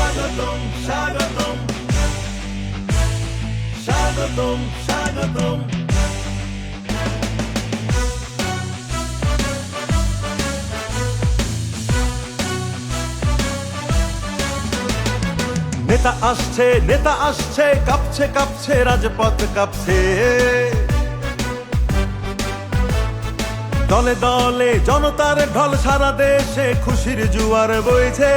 স্বাগতম স্বাগতম স্বাগতম স্বাগতম। নেতা আসছে কাঁপছে কাঁপছে রাজপথ কাঁপছে, দলে দলে জনতার ঢল, সারা দেশে খুশির জোয়ার বইছে।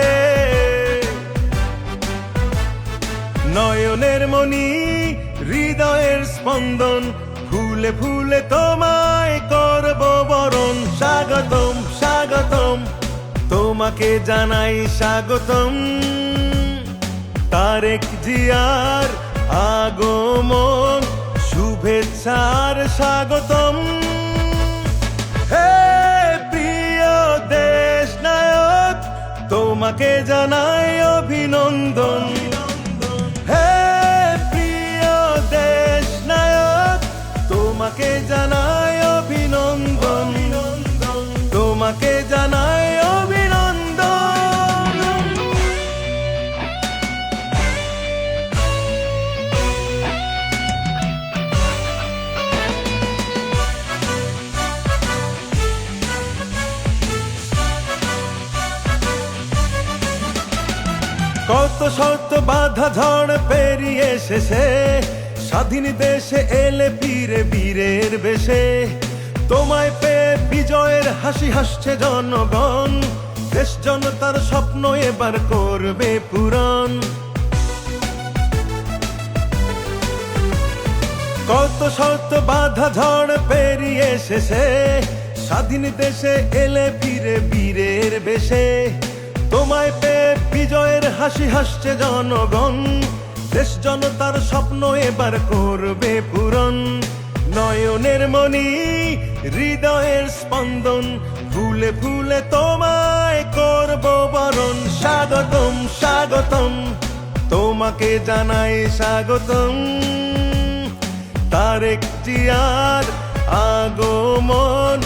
নয়নের মনি হৃদয়ের স্পন্দন, ফুলে ফুলে তোমায় করব বরণ। স্বাগতম স্বাগতম তোমাকে জানাই স্বাগতম, তারেক জিয়ার আগমন শুভেচ্ছার স্বাগতম। হে প্রিয় দেশ নায়ক তোমাকে জানাই অভিনন্দন। হে প্রিয় দেশ নায়ক তোমাকে জানাই অভিনন্দন, তোমাকে জানাই অভিনন্দন। কত শত বাধা ঝড় পেরিয়ে শেষে স্বাধীন দেশে এলে ফিরে বীরের বেশে। তোমায় পেয়ে বিজয়ের হাসি হাসছে জনগণ, দেশ জনতার স্বপ্ন এবার করবে পূরণ। কত শত বাধা ঝড় পেরিয়ে শেষে স্বাধীন দেশে এলে ফিরে বীরের বেশে। তোমায় পেয়ে বিজয়ের হাসি হাসছে জনগণ, দেশ জনতার স্বপ্ন এবার করবে পূরণ। নয়নের মনি হৃদয়ের স্পন্দন, ফুলে ফুলে তোমায় করব বরণ। স্বাগতম স্বাগতম তোমাকে জানাই স্বাগতম, তারেক জিয়ার আগমন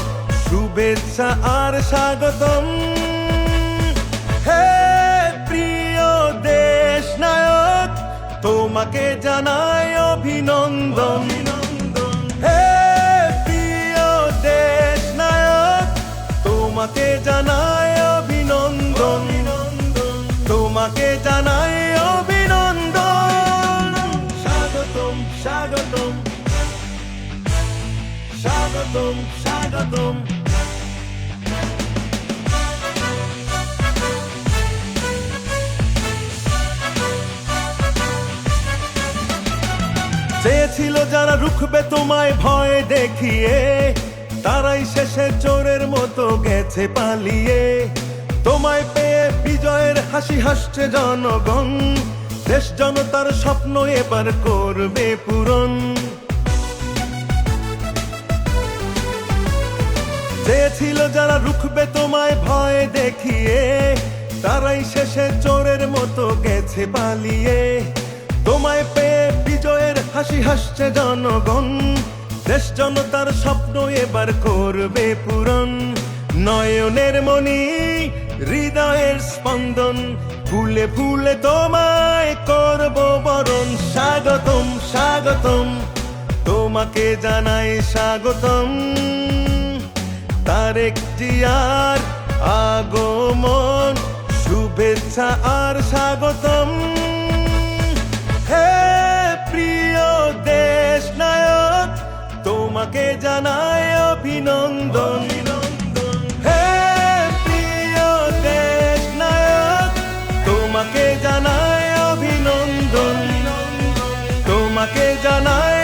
শুভেচ্ছা আর স্বাগতম। হে প্রিয় দেশ নায়ক তোমাকে জানাই অভিনন্দন। হে প্রিয় দেশ নায়ক তোমাকে জানাই অভিনন্দন, তোমাকে জানাই অভিনন্দন। স্বাগতম স্বাগতম স্বাগতম স্বাগতম। চেয়েছিল যারা রুখবে তোমায় ভয় দেখিয়ে, তারাই শেষে চোরের মতো গেছে পালিয়ে। তোমায় পেয়ে বিজয়ের হাসি হাসছে জনগণ, দেশ জনতার স্বপ্ন এবার করবে পূরণ। চেয়েছিল যারা রুখবে তোমায় ভয় দেখিয়ে, তারাই শেষে চোরের মতো গেছে পালিয়ে। তোমায় পেয়ে বিজয়ের হাসি হাসছে জনগণ, দেশ জনতার স্বপ্ন এবার করবে পূরণ। নয়নের মনি হৃদয়ের স্পন্দন, ফুলে ফুলে তোমায় করব বরণ। স্বাগতম স্বাগতম তোমাকে জানাই স্বাগতম, তারেক জিয়ার আগমন শুভেচ্ছা আর স্বাগতম। হে প্রিয় দেশ নায়ক তোমাকে জানাই অভিনন্দন। হে প্রিয় দেশ নায়ক তোমাকে জানাই অভিনন্দন, তোমাকে জানাই